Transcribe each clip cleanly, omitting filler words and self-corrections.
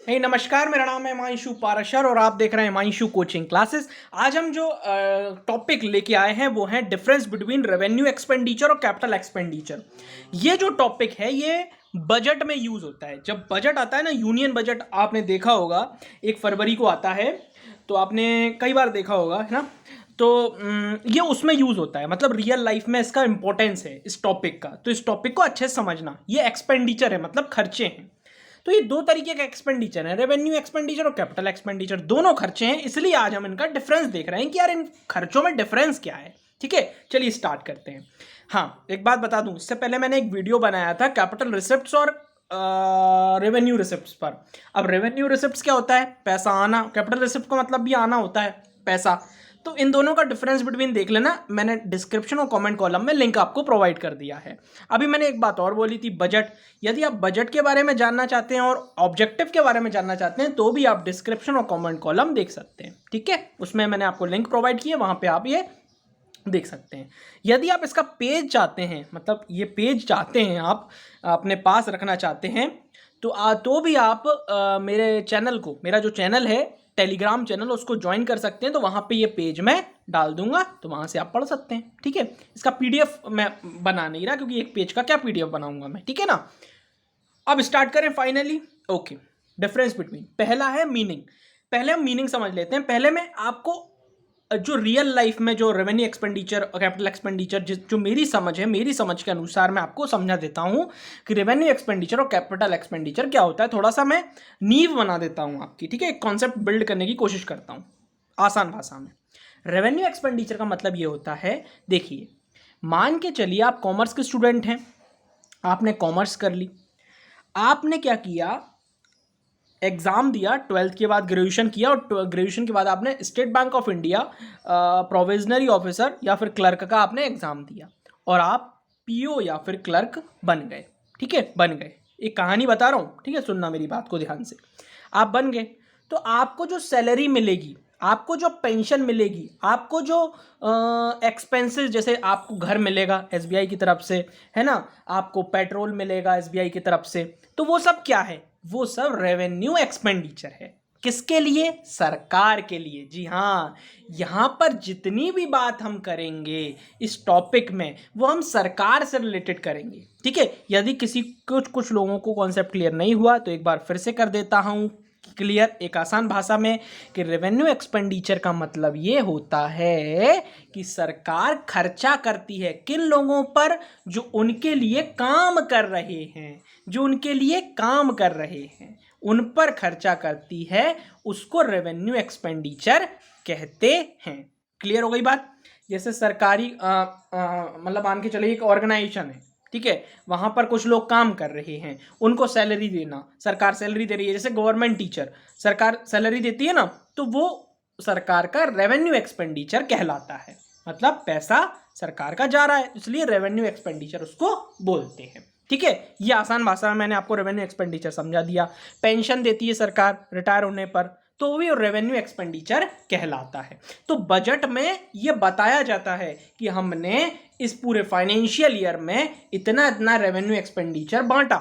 नमस्कार, मेरा नाम है हिमांशु पाराशर और आप देख रहे हैं हिमांशु कोचिंग क्लासेस। आज हम जो टॉपिक लेके आए हैं वो है डिफरेंस बिटवीन रेवेन्यू एक्सपेंडिचर और कैपिटल एक्सपेंडिचर। ये जो टॉपिक है ये बजट में यूज होता है। जब बजट आता है ना, यूनियन बजट आपने देखा होगा 1 फरवरी को आता है, तो आपने कई बार देखा होगा, है ना। तो ये उसमें यूज होता है, मतलब रियल लाइफ में इसका इंपॉर्टेंस है इस टॉपिक का। तो इस टॉपिक को अच्छे से समझना। ये एक्सपेंडिचर है, मतलब खर्चे हैं। तो ये दो तरीके का एक्सपेंडिचर है, रेवेन्यू एक्सपेंडिचर और कैपिटल एक्सपेंडिचर। दोनों खर्चे हैं, इसलिए आज हम इनका डिफरेंस देख रहे हैं कि यार इन खर्चों में डिफरेंस क्या है। ठीक है, चलिए स्टार्ट करते हैं। हाँ, एक बात बता दूं, इससे पहले मैंने एक वीडियो बनाया था कैपिटल रिसिप्ट्स और रेवेन्यू रिसिप्ट्स पर। अब रेवेन्यू रिसिप्ट्स क्या होता है? पैसा आना। कैपिटल रिसिप्ट का मतलब भी आना होता है, पैसा। तो इन दोनों का डिफरेंस बिटवीन देख लेना, मैंने डिस्क्रिप्शन और कमेंट कॉलम में लिंक आपको प्रोवाइड कर दिया है। अभी मैंने एक बात और बोली थी, बजट। यदि आप बजट के बारे में जानना चाहते हैं और ऑब्जेक्टिव के बारे में जानना चाहते हैं तो भी आप डिस्क्रिप्शन और कमेंट कॉलम देख सकते हैं। ठीक है, उसमें मैंने आपको लिंक प्रोवाइड किया, वहां पे आप ये देख सकते हैं। यदि आप इसका पेज चाहते हैं, मतलब ये पेज चाहते हैं आप अपने पास रखना चाहते हैं, तो भी आप मेरे चैनल को, मेरा जो चैनल है टेलीग्राम चैनल, उसको ज्वाइन कर सकते हैं। तो वहाँ पे ये पेज मैं डाल दूंगा, तो वहाँ से आप पढ़ सकते हैं। ठीक है, इसका पीडीएफ मैं बना नहीं रहा, क्योंकि एक पेज का क्या पीडीएफ बनाऊंगा मैं। ठीक है ना। अब स्टार्ट करें फाइनली। ओके, डिफरेंस बिटवीन, पहला है मीनिंग। पहले हम मीनिंग समझ लेते हैं। पहले मैं आपको जो रियल लाइफ में जो रेवेन्यू एक्सपेंडिचर और कैपिटल एक्सपेंडिचर जो मेरी समझ है, मेरी समझ के अनुसार मैं आपको समझा देता हूं कि रेवेन्यू एक्सपेंडिचर और कैपिटल एक्सपेंडिचर क्या होता है। थोड़ा सा मैं नींव बना देता हूं आपकी। ठीक है, एक कॉन्सेप्ट बिल्ड करने की कोशिश करता हूं आसान भाषा में। रेवेन्यू एक्सपेंडिचर का मतलब ये होता है, देखिए, मान के चलिए आप कॉमर्स के स्टूडेंट हैं, आपने कॉमर्स कर ली। आपने क्या किया, एग्ज़ाम दिया, 12th के बाद ग्रेजुएशन किया, और ग्रेजुएशन के बाद आपने state bank of India provisionary officer या फिर क्लर्क का आपने एग्ज़ाम दिया, और आप पीओ या फिर क्लर्क बन गए। ठीक है, बन गए। एक कहानी बता रहा हूँ, ठीक है, सुनना मेरी बात को ध्यान से। आप बन गए तो आपको जो सैलरी मिलेगी, आपको जो पेंशन मिलेगी, आपको जो एक्सपेंसेस, जैसे आपको घर मिलेगा एसबीआई की तरफ से, है ना, आपको पेट्रोल मिलेगा एसबीआई की तरफ से, तो वो सब क्या है? वो सब रेवेन्यू एक्सपेंडिचर है। किसके लिए? सरकार के लिए। जी हाँ, यहां पर जितनी भी बात हम करेंगे इस टॉपिक में, वो हम सरकार से रिलेटेड करेंगे। ठीक है, यदि किसी कुछ लोगों को कॉन्सेप्ट क्लियर नहीं हुआ तो एक बार फिर से कर देता हूं क्लियर, एक आसान भाषा में, कि रेवेन्यू एक्सपेंडिचर का मतलब ये होता है कि सरकार खर्चा करती है किन लोगों पर? जो उनके लिए काम कर रहे हैं, जो उनके लिए काम कर रहे हैं, उन पर खर्चा करती है। उसको रेवेन्यू एक्सपेंडिचर कहते हैं। क्लियर हो गई बात? जैसे सरकारी मतलब मान के चलिए एक ऑर्गेनाइजेशन है, ठीक है, वहां पर कुछ लोग काम कर रहे हैं, उनको सैलरी देना, सरकार सैलरी दे रही है। जैसे गवर्नमेंट टीचर, सरकार सैलरी देती है ना, तो वो सरकार का रेवेन्यू एक्सपेंडिचर कहलाता है। मतलब पैसा सरकार का जा रहा है, इसलिए रेवेन्यू एक्सपेंडिचर उसको बोलते हैं। ठीक है, ये आसान भाषा में मैंने आपको रेवेन्यू एक्सपेंडिचर समझा दिया। पेंशन देती है सरकार रिटायर होने पर, तो भी रेवेन्यू एक्सपेंडिचर कहलाता है। तो बजट में ये बताया जाता है कि हमने इस पूरे फाइनेंशियल ईयर में इतना इतना रेवेन्यू एक्सपेंडिचर बांटा,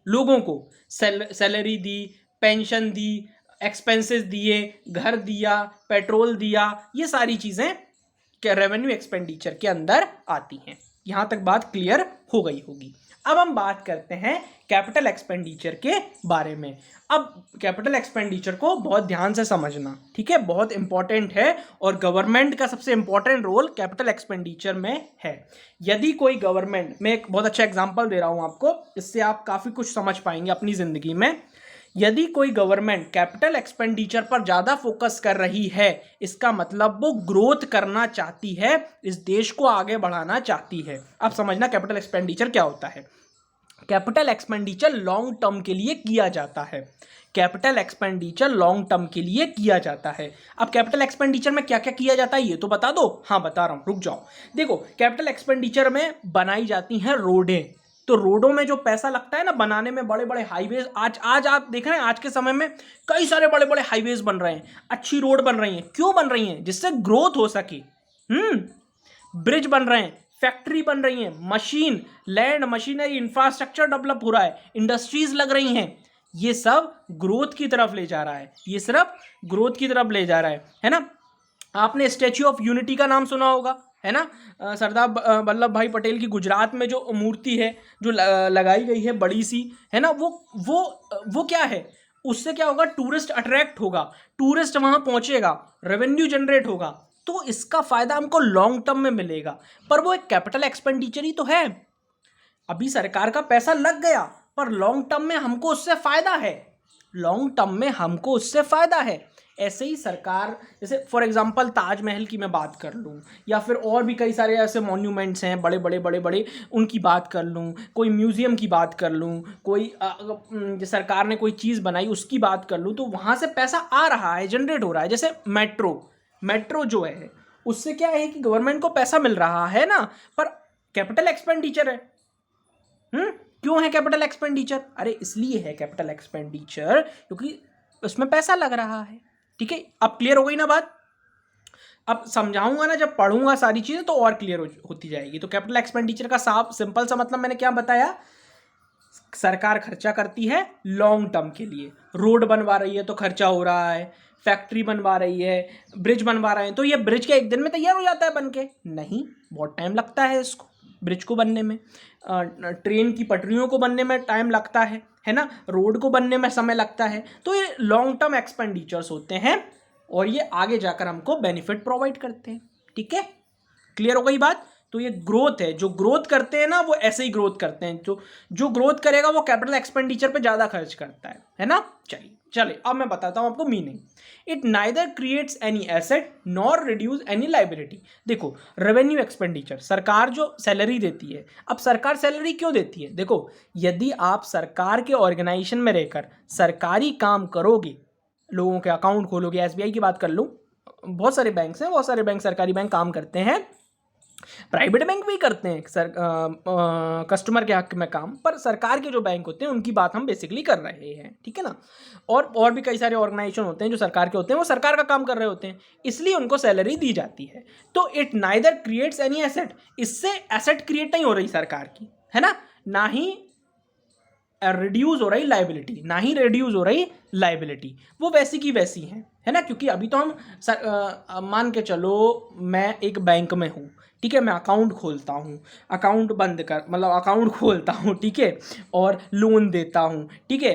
लोगों को सैलरी दी, पेंशन दी, एक्सपेंसेस दिए, घर दिया, पेट्रोल दिया, ये सारी चीजें रेवेन्यू एक्सपेंडिचर के अंदर आती हैं। यहां तक बात क्लियर हो गई होगी। अब हम बात करते हैं कैपिटल एक्सपेंडिचर के बारे में। अब कैपिटल एक्सपेंडिचर को बहुत ध्यान से समझना, ठीक है, बहुत इंपॉर्टेंट है, और गवर्नमेंट का सबसे इंपॉर्टेंट रोल कैपिटल एक्सपेंडिचर में है। यदि कोई गवर्नमेंट, मैं एक बहुत अच्छा एग्जांपल दे रहा हूं आपको, इससे आप काफी कुछ समझ पाएंगे अपनी जिंदगी में। यदि कोई गवर्नमेंट कैपिटल एक्सपेंडिचर पर ज़्यादा फोकस कर रही है, इसका मतलब वो ग्रोथ करना चाहती है, इस देश को आगे बढ़ाना चाहती है। अब समझना कैपिटल एक्सपेंडिचर क्या होता है। कैपिटल एक्सपेंडिचर लॉन्ग टर्म के लिए किया जाता है। कैपिटल एक्सपेंडिचर लॉन्ग टर्म के लिए किया जाता है। अब कैपिटल एक्सपेंडिचर में क्या क्या किया जाता है ये तो बता दो। हाँ बता रहा हूँ, रुक जाओ। देखो, कैपिटल एक्सपेंडिचर में बनाई जाती हैं रोडें। तो रोडों में जो पैसा लगता है ना बनाने में, बड़े बड़े हाईवेज, आज आप देख रहे हैं, आज के समय में कई सारे बड़े बड़े हाईवेज बन रहे हैं, अच्छी रोड बन रही हैं। क्यों बन रही हैं? जिससे ग्रोथ हो सके। ब्रिज बन रहे हैं, फैक्ट्री बन रही हैं, machine, land, machinery, infrastructure develop हो रहा है, इंडस्ट्रीज लग रही हैं। ये सब ग्रोथ की तरफ ले जा रहा है, ये सिर्फ ग्रोथ की तरफ ले जा रहा है ना। आपने स्टैच्यू ऑफ यूनिटी का नाम सुना होगा, है ना। सरदार वल्लभ भाई पटेल की गुजरात में जो मूर्ति है जो लगाई गई है बड़ी सी, है ना, वो क्या है, उससे क्या होगा, टूरिस्ट अट्रैक्ट होगा, टूरिस्ट वहां पहुंचेगा, रेवेन्यू जनरेट होगा, तो इसका फायदा हमको लॉन्ग टर्म में मिलेगा। पर वो एक कैपिटल एक्सपेंडिचर ही तो है। अभी सरकार का पैसा लग गया पर लॉन्ग टर्म में हमको उससे फायदा है, लॉन्ग टर्म में हमको उससे फायदा है। ऐसे ही सरकार, जैसे फॉर एग्जांपल ताजमहल की मैं बात कर लूँ, या फिर और भी कई सारे ऐसे मॉन्यूमेंट्स हैं बड़े बड़े बड़े बड़े, उनकी बात कर लूँ, कोई म्यूज़ियम की बात कर लूँ, कोई सरकार ने कोई चीज़ बनाई उसकी बात कर लूँ, तो वहाँ से पैसा आ रहा है, जनरेट हो रहा है। जैसे मेट्रो जो है, उससे क्या है कि गवर्नमेंट को पैसा मिल रहा है ना, पर कैपिटल एक्सपेंडिचर है। क्यों है कैपिटल एक्सपेंडिचर? अरे इसलिए है कैपिटल एक्सपेंडिचर क्योंकि उसमें पैसा लग रहा है। ठीक है, अब क्लियर हो गई ना बात? अब समझाऊंगा ना, जब पढ़ूंगा सारी चीजें तो और क्लियर होती जाएगी। तो कैपिटल एक्सपेंडिचर का साफ सिंपल सा मतलब मैंने क्या बताया, सरकार खर्चा करती है लॉन्ग टर्म के लिए। रोड बनवा रही है तो खर्चा हो रहा है, फैक्ट्री बनवा रही है, ब्रिज बनवा रहे हैं, तो ये ब्रिज के एक दिन में तैयार हो जाता है बन के? नहीं, बहुत टाइम लगता है इसको, ब्रिज को बनने में, ट्रेन की पटरियों को बनने में टाइम लगता है ना, रोड को बनने में समय लगता है। तो ये लॉन्ग टर्म एक्सपेंडिचर्स होते हैं और ये आगे जाकर हमको बेनिफिट प्रोवाइड करते हैं। ठीक है, क्लियर हो गई बात? तो ये ग्रोथ है, जो ग्रोथ करते हैं ना वो ऐसे ही ग्रोथ करते हैं, जो ग्रोथ करेगा वो कैपिटल एक्सपेंडिचर पे ज़्यादा खर्च करता है ना। चलिए अब मैं बताता हूँ आपको meaning. It neither creates any asset nor reduce any liability. देखो, रेवेन्यू एक्सपेंडिचर, सरकार जो सैलरी देती है, अब सरकार सैलरी क्यों देती है? देखो, यदि आप सरकार के ऑर्गेनाइजेशन में रहकर सरकारी काम करोगे, लोगों के अकाउंट खोलोगे, एसबीआई की बात कर लो, बहुत सारे बैंक्स हैं, बहुत सारे बैंक सरकारी बैंक काम करते हैं, प्राइवेट बैंक भी करते हैं कस्टमर के हक में काम, पर सरकार के जो बैंक होते हैं उनकी बात हम बेसिकली कर रहे हैं। ठीक है ना। और भी कई सारे ऑर्गेनाइजेशन होते हैं जो सरकार के होते हैं, वो सरकार का काम कर रहे होते हैं, इसलिए उनको सैलरी दी जाती है। तो it neither creates any asset, इससे एसेट क्रिएट नहीं हो रही सरकार की, है ना ही रिड्यूस हो रही लाइबिलिटी, ना ही रिड्यूस हो रही लाइबिलिटी, वो वैसी की वैसी है ना। क्योंकि अभी तो हम मान के चलो मैं एक बैंक में हूँ, ठीक है, मैं अकाउंट खोलता हूँ, अकाउंट बंद कर मतलब अकाउंट खोलता हूँ, ठीक है, और लोन देता हूँ, ठीक है।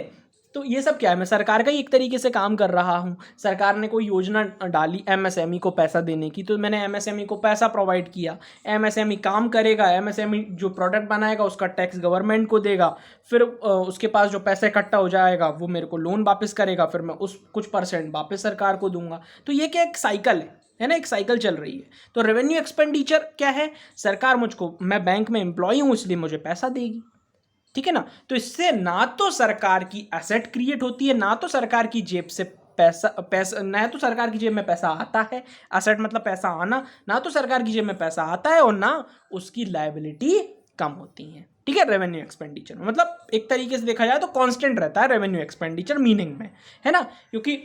तो ये सब क्या है, मैं सरकार का ही एक तरीके से काम कर रहा हूँ। सरकार ने कोई योजना डाली एमएसएमई को पैसा देने की, तो मैंने एमएसएमई को पैसा प्रोवाइड किया, एमएसएमई काम करेगा, एमएसएमई जो प्रोडक्ट बनाएगा उसका टैक्स गवर्नमेंट को देगा, फिर उसके पास जो पैसा इकट्ठा हो जाएगा वो मेरे को लोन वापस करेगा, फिर मैं उस कुछ परसेंट वापस सरकार को दूंगा। तो ये क्या एक साइकिल है ना, एक साइकिल चल रही है। तो रेवेन्यू एक्सपेंडिचर क्या है, सरकार मुझको, मैं बैंक में एम्प्लॉय हूँ इसलिए मुझे पैसा देगी, ठीक है ना। तो इससे ना तो सरकार की एसेट क्रिएट होती है, ना तो सरकार की जेब से पैसा ना तो सरकार की जेब में पैसा आता है, एसेट मतलब पैसा आना, ना तो सरकार की जेब में पैसा आता है और ना उसकी लायबिलिटी कम होती है। ठीक है, रेवेन्यू एक्सपेंडिचर मतलब एक तरीके से देखा जाए तो कांस्टेंट रहता है रेवेन्यू एक्सपेंडिचर मीनिंग में, है ना। क्योंकि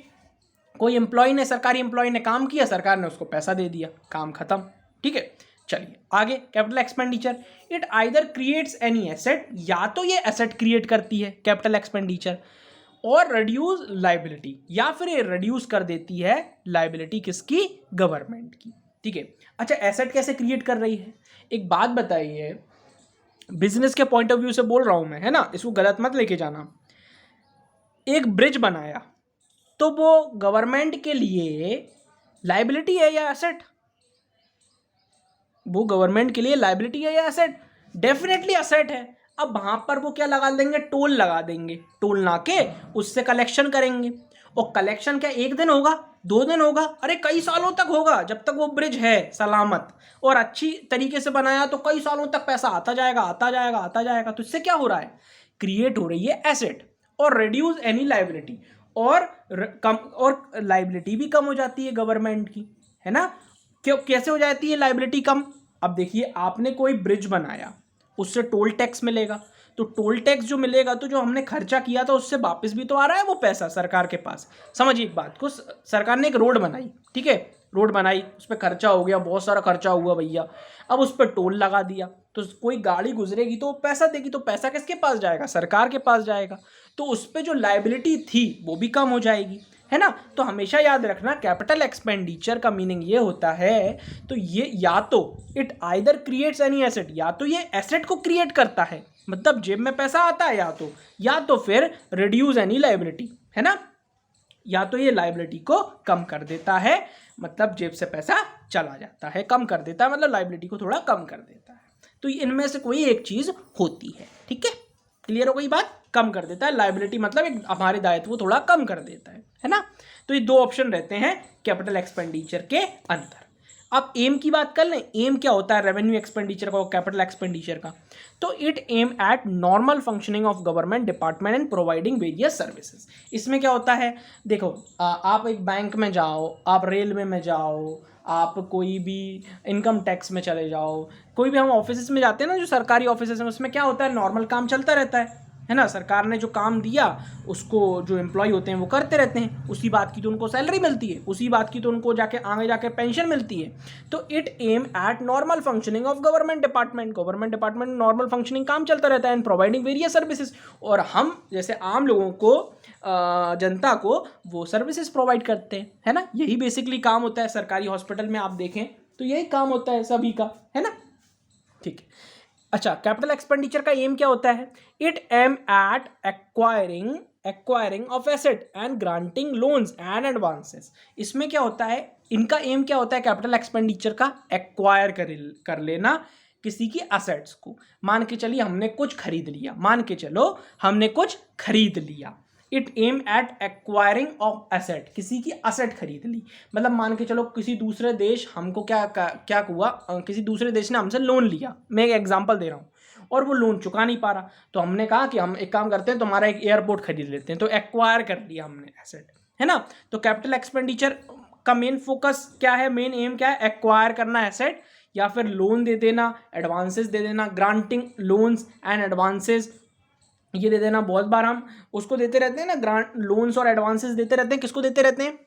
कोई एम्प्लॉय ने, सरकारी एम्प्लॉय ने काम किया, सरकार ने उसको पैसा दे दिया, काम खत्म। ठीक है, चलिए आगे। Capital expenditure, it either creates any asset, या तो ये एसेट क्रिएट करती है कैपिटल एक्सपेंडिचर, और रिड्यूस लाइबिलिटी, या फिर ये रिड्यूस कर देती है लाइबिलिटी किसकी, गवर्नमेंट की। ठीक है, अच्छा एसेट कैसे क्रिएट कर रही है, एक बात बताइए, बिजनेस के पॉइंट ऑफ व्यू से बोल रहा हूं मैं, है ना, इसको गलत मत लेके जाना। एक ब्रिज बनाया तो वो गवर्नमेंट के लिए लाइबिलिटी है या एसेट? वो गवर्नमेंट के लिए लाइबिलिटी है या एसेट? डेफिनेटली एसेट है। अब वहां पर वो क्या लगा देंगे, टोल लगा देंगे, टोल नाके, उससे कलेक्शन करेंगे। और कलेक्शन क्या एक दिन होगा, 2 दिन होगा, अरे कई सालों तक होगा, जब तक वो ब्रिज है सलामत और अच्छी तरीके से बनाया तो कई सालों तक पैसा आता जाएगा आता जाएगा आता जाएगा। तो इससे क्या हो रहा है, क्रिएट हो रही है एसेट, और रिड्यूस एनी लाइबिलिटी, और कम, और लाइबिलिटी भी कम हो जाती है गवर्नमेंट की, है ना। क्यों, कैसे हो जाती है लाइबिलिटी कम? अब देखिए, आपने कोई ब्रिज बनाया, उससे टोल टैक्स मिलेगा, तो टोल टैक्स जो मिलेगा तो जो हमने खर्चा किया था उससे वापस भी तो आ रहा है वो पैसा सरकार के पास। समझिए एक बात को, सरकार ने एक रोड बनाई, ठीक है, रोड बनाई, उस पर खर्चा हो गया, बहुत सारा खर्चा हुआ भैया, अब उस पर टोल लगा दिया, तो कोई गाड़ी गुजरेगी तो पैसा देगी, तो पैसा किसके पास जाएगा, सरकार के पास जाएगा। तो उस पर जो लायबिलिटी थी वो भी कम हो जाएगी, है ना। तो हमेशा याद रखना कैपिटल एक्सपेंडिचर का मीनिंग ये होता है, तो ये या तो it either creates any asset, या तो ये एसेट को क्रिएट करता है, मतलब जेब में पैसा आता है, या तो फिर रिड्यूस एनी लायबिलिटी, है ना, या तो ये लायबिलिटी को कम कर देता है, मतलब जेब से पैसा चला जाता है, कम कर देता है, मतलब लायबिलिटी को थोड़ा कम कर देता है। तो इनमें से कोई एक चीज होती है, ठीक है, क्लियर हो गई बात। कम कर देता है लायबिलिटी, मतलब एक हमारे दायित्व को थोड़ा कम कर देता है ना। तो ये दो ऑप्शन रहते हैं कैपिटल एक्सपेंडिचर के अंदर। अब एम की बात कर लें, एम क्या होता है रेवेन्यू एक्सपेंडिचर का और कैपिटल एक्सपेंडिचर का। तो it aim at normal functioning of government department and providing various services. इसमें क्या होता है, देखो आप एक बैंक में जाओ, आप रेलवे में जाओ, आप कोई भी इनकम टैक्स में चले जाओ, कोई भी हम ऑफिस में जाते हैं ना, जो सरकारी ऑफिस में, उसमें क्या होता है, नॉर्मल काम चलता रहता है ना। सरकार ने जो काम दिया उसको जो एम्प्लॉय होते हैं वो करते रहते हैं, उसी बात की तो उनको सैलरी मिलती है, उसी बात की तो उनको जाके आगे जाके पेंशन मिलती है। तो it aim at normal functioning of government department normal functioning काम चलता रहता है एंड प्रोवाइडिंग वेरियस सर्विसेज, और हम जैसे आम लोगों को जनता को वो सर्विसेज प्रोवाइड करते हैं, है ना। यही बेसिकली काम होता है सरकारी हॉस्पिटल में आप देखें तो यही काम होता है सभी का, है ना, ठीक है। अच्छा, कैपिटल एक्सपेंडिचर का एम क्या होता है, it aim at acquiring of asset and granting loans and advances. इसमें क्या होता है, इनका एम क्या होता है कैपिटल एक्सपेंडिचर का, एक्वायर कर लेना किसी की असेट्स को। मान के चलिए हमने कुछ खरीद लिया, it aim at acquiring of asset, किसी की असेट खरीद ली, मतलब मान के चलो किसी दूसरे देश हमको क्या हुआ, किसी दूसरे देश ने हमसे लोन लिया, मैं एक एग्जांपल दे रहा हूँ, और वो लोन चुका नहीं पा रहा, तो हमने कहा कि हम एक काम करते हैं, तुम्हारा एक एयरपोर्ट खरीद लेते हैं, तो एक्वायर कर लिया हमने एसेट, है ना। तो कैपिटल एक्सपेंडिचर का मेन फोकस क्या है, मेन एम क्या है, एक्वायर करना एसेट, या फिर लोन दे देना, एडवांसेस दे देना, ग्रांटिंग लोन्स एंड एडवांसेस ये दे देना। बहुत बार हम उसको देते रहते हैं ना, ग्रांट लोन्स और एडवांसेस देते रहते हैं, किसको देते रहते हैं,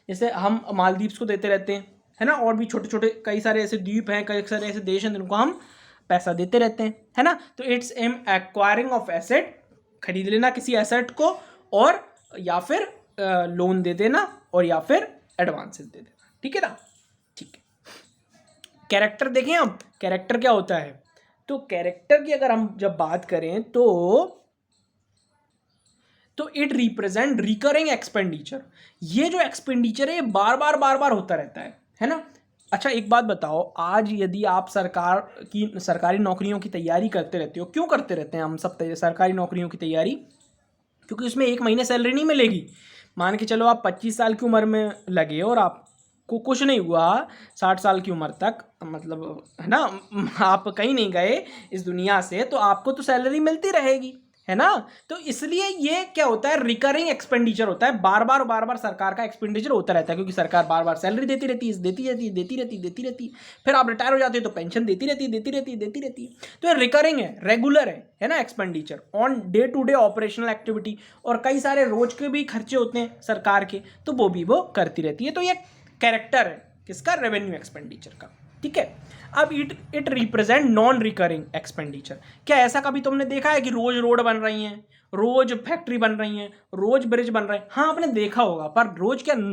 जैसे हम मालदीव्स को देते रहते हैं, है ना, और भी छोटे छोटे कई सारे ऐसे द्वीप हैं, कई सारे ऐसे देश हैं जिनको हम पैसा देते रहते हैं, है ना। तो it's aim acquiring of asset, खरीद लेना किसी एसेट को, और या फिर लोन दे देना, और या फिर एडवांसेस दे देना, ठीक है ना, ठीक है। कैरेक्टर देखें, अब कैरेक्टर क्या होता है, तो कैरेक्टर की अगर हम जब बात करें तो इट रिप्रेजेंट रिकरिंग एक्सपेंडिचर। ये जो एक्सपेंडिचर है बार बार होता रहता है ना। अच्छा, एक बात बताओ, आज यदि आप सरकारी नौकरियों की तैयारी करते रहते हो, क्यों करते रहते हैं हम सब सरकारी नौकरियों की तैयारी, क्योंकि उसमें एक महीने सैलरी नहीं मिलेगी। मान के चलो आप 25 साल की उम्र में लगे और आपको कुछ नहीं हुआ 60 साल की उम्र तक, मतलब है ना, आप कहीं नहीं गए इस दुनिया से, तो आपको तो सैलरी मिलती रहेगी, है ना। तो इसलिए ये क्या होता है, रिकरिंग एक्सपेंडिचर होता है, बार बार सरकार का एक्सपेंडिचर होता रहता है, क्योंकि सरकार बार बार सैलरी देती रहती है, फिर आप रिटायर हो जाते हो तो पेंशन देती रहती है। तो ये रिकरिंग है, रेगुलर है ना, expenditure on day to day operational activity, और कई सारे रोज के भी खर्चे होते हैं सरकार के, तो वो करती रहती है। तो ये कैरेक्टर है किसका, रेवेन्यू एक्सपेंडिचर का, ठीक है। अब it represent non recurring expenditure. क्या ऐसा कभी तुमने देखा है कि रोज रोड बन रही हैं, रोज फैक्ट्री बन रही हैं, रोज ब्रिज बन रहे हैं? हाँ, आपने देखा होगा, पर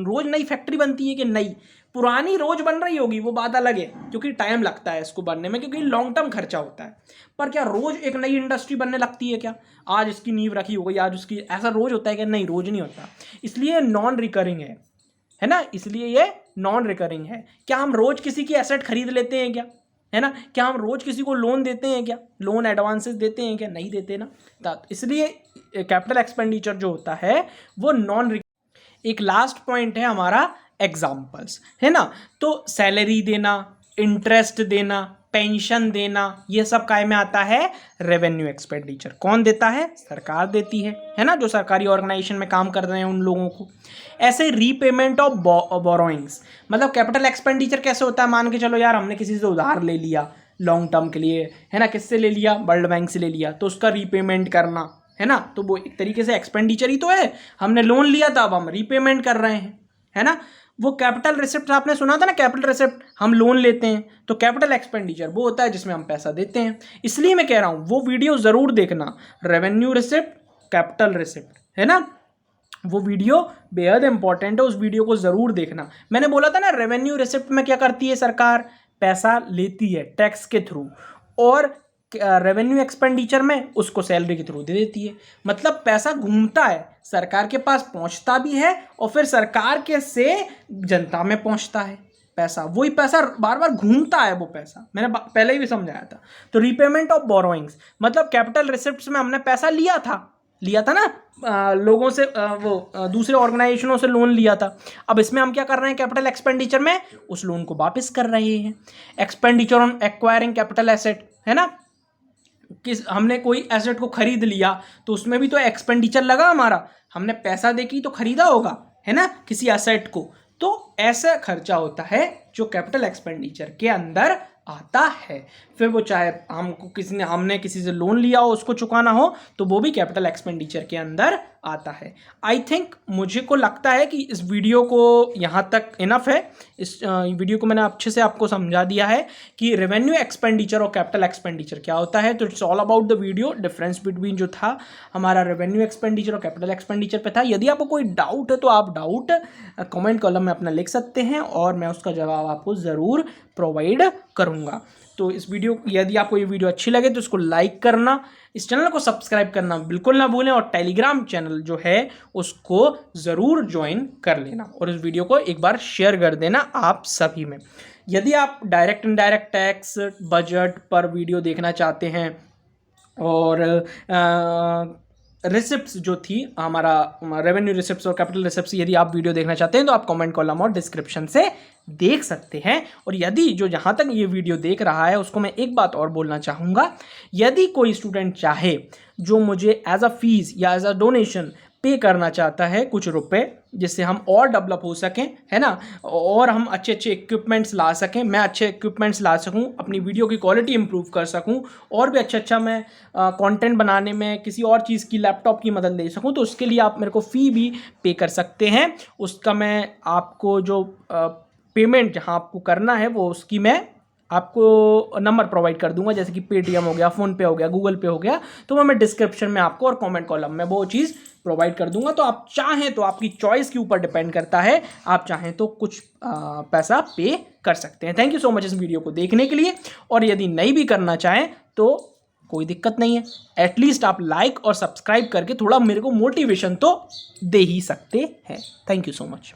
रोज नई फैक्ट्री बनती है कि नई पुरानी रोज बन रही होगी, वो बात अलग है, क्योंकि टाइम लगता है इसको बनने में, क्योंकि लॉन्ग टर्म खर्चा होता है। पर क्या रोज एक नई इंडस्ट्री बनने लगती है क्या? आज इसकी नींव रखी हो गई, आज उसकी, ऐसा रोज होता है कि नहीं, रोज नहीं होता। इसलिए नॉन रिकरिंग है ना, इसलिए ये नॉन रिकरिंग है। क्या हम रोज किसी की एसेट खरीद लेते हैं क्या, है ना? क्या हम रोज किसी को लोन देते हैं क्या, लोन एडवांसेस देते हैं क्या? नहीं देते ना। तो इसलिए कैपिटल एक्सपेंडिचर जो होता है वो नॉन। एक लास्ट पॉइंट है हमारा एग्जाम्पल्स, है ना। तो सैलरी देना, इंटरेस्ट देना, पेंशन देना, ये सब काय में आता है, रेवेन्यू एक्सपेंडिचर। कौन देता है? सरकार देती है ना, जो सरकारी ऑर्गेनाइजेशन में काम कर रहे हैं उन लोगों को। ऐसे रीपेमेंट ऑफ बोरोइंग्स, मतलब कैपिटल एक्सपेंडिचर कैसे होता है, मान के चलो यार हमने किसी से उधार ले लिया लॉन्ग टर्म के लिए, है ना, किससे ले लिया, वर्ल्ड बैंक से ले लिया, तो उसका रीपेमेंट करना, है ना, तो वो एक तरीके से एक्सपेंडिचर ही तो है। हमने लोन लिया था, अब हम रीपेमेंट कर रहे हैं, है ना। वो कैपिटल रिसिप्ट आपने सुना था ना, कैपिटल रिसिप्ट, हम लोन लेते हैं, तो कैपिटल एक्सपेंडिचर वो होता है जिसमें हम पैसा देते हैं। इसलिए मैं कह रहा हूं वो वीडियो जरूर देखना, रेवेन्यू रिसिप्ट, कैपिटल रिसिप्ट, है ना। वो वीडियो बेहद इंपॉर्टेंट है, उस वीडियो को ज़रूर देखना। मैंने बोला था ना, रेवेन्यू रिसिप्ट में क्या करती है सरकार, पैसा लेती है टैक्स के थ्रू, और रेवेन्यू एक्सपेंडिचर में उसको सैलरी के थ्रू दे देती है। मतलब पैसा घूमता है, सरकार के पास पहुंचता भी है और फिर सरकार के से जनता में पहुंचता है पैसा। वही पैसा बार बार घूमता है, वो पैसा मैंने पहले ही भी समझाया था। तो रीपेमेंट ऑफ बोरोइंग्स मतलब कैपिटल रिसिप्ट्स में हमने पैसा लिया था ना, लोगों से, दूसरे ऑर्गेनाइजेशनों से लोन लिया था। अब इसमें हम क्या कर रहे हैं, कैपिटल एक्सपेंडिचर में उस लोन को वापस कर रहे हैं। Expenditure on acquiring capital asset, है ना, हमने कोई एसेट को खरीद लिया तो उसमें भी तो एक्सपेंडिचर लगा हमारा, हमने पैसा देके तो खरीदा होगा, है ना, किसी एसेट को। तो ऐसा खर्चा होता है जो कैपिटल एक्सपेंडिचर के अंदर आता है। फिर वो चाहे हमने किसी से लोन लिया हो, उसको चुकाना हो, तो वो भी कैपिटल एक्सपेंडिचर के अंदर आता है। आई थिंक, मुझे को लगता है कि इस वीडियो को यहाँ तक इनफ है। इस वीडियो को मैंने अच्छे से आपको समझा दिया है कि रेवेन्यू एक्सपेंडिचर और कैपिटल एक्सपेंडिचर क्या होता है। तो it's all about the video, difference between जो था हमारा रेवेन्यू एक्सपेंडिचर और कैपिटल एक्सपेंडिचर पे था। यदि आपको कोई डाउट है तो आप डाउट कमेंट कॉलम में अपना लिख सकते हैं और मैं उसका जवाब आपको ज़रूर प्रोवाइड करूँगा। तो इस वीडियो, यदि आपको ये वीडियो अच्छी लगे तो इसको लाइक करना, इस चैनल को सब्सक्राइब करना बिल्कुल ना भूलें, और टेलीग्राम चैनल जो है उसको ज़रूर ज्वाइन कर लेना, और इस वीडियो को एक बार शेयर कर देना आप सभी में। यदि आप डायरेक्ट इनडायरेक्ट टैक्स बजट पर वीडियो देखना चाहते हैं और रिसिप्ट्स जो थी हमारा रेवेन्यू रिसिप्ट्स और कैपिटल रिसिप्ट्स, यदि आप वीडियो देखना चाहते हैं तो आप कमेंट कॉलम और डिस्क्रिप्शन से देख सकते हैं। और यदि जो जहाँ तक ये वीडियो देख रहा है उसको मैं एक बात और बोलना चाहूँगा, यदि कोई स्टूडेंट चाहे जो मुझे एज अ फीस या एज अ डोनेशन पे करना चाहता है कुछ रुपए, जिससे हम और डेवलप हो सकें, है ना, और हम अच्छे अच्छे इक्विपमेंट्स ला सकें, मैं अच्छे इक्विपमेंट्स ला सकूं, अपनी वीडियो की क्वालिटी इंप्रूव कर सकूं, और भी अच्छा मैं कंटेंट बनाने में किसी और चीज़ की लैपटॉप की मदद ले सकूं, तो उसके लिए आप मेरे को फ़ी भी पे कर सकते हैं। उसका मैं आपको जो पेमेंट जहाँ आपको करना है वो उसकी मैं आपको नंबर प्रोवाइड कर दूंगा, जैसे कि पेटीएम हो गया, फ़ोनपे हो गया, गूगल पे हो गया, तो मैं डिस्क्रिप्शन में आपको और कमेंट कॉलम में वो चीज़ प्रोवाइड कर दूंगा। तो आप चाहें तो, आपकी चॉइस के ऊपर डिपेंड करता है, आप चाहें तो कुछ पैसा पे कर सकते हैं। थैंक यू सो मच इस वीडियो को देखने के लिए, और यदि नहीं भी करना चाहें तो कोई दिक्कत नहीं है, एटलीस्ट आप लाइक और सब्सक्राइब करके थोड़ा मेरे को मोटिवेशन तो दे ही सकते हैं। Thank you so much.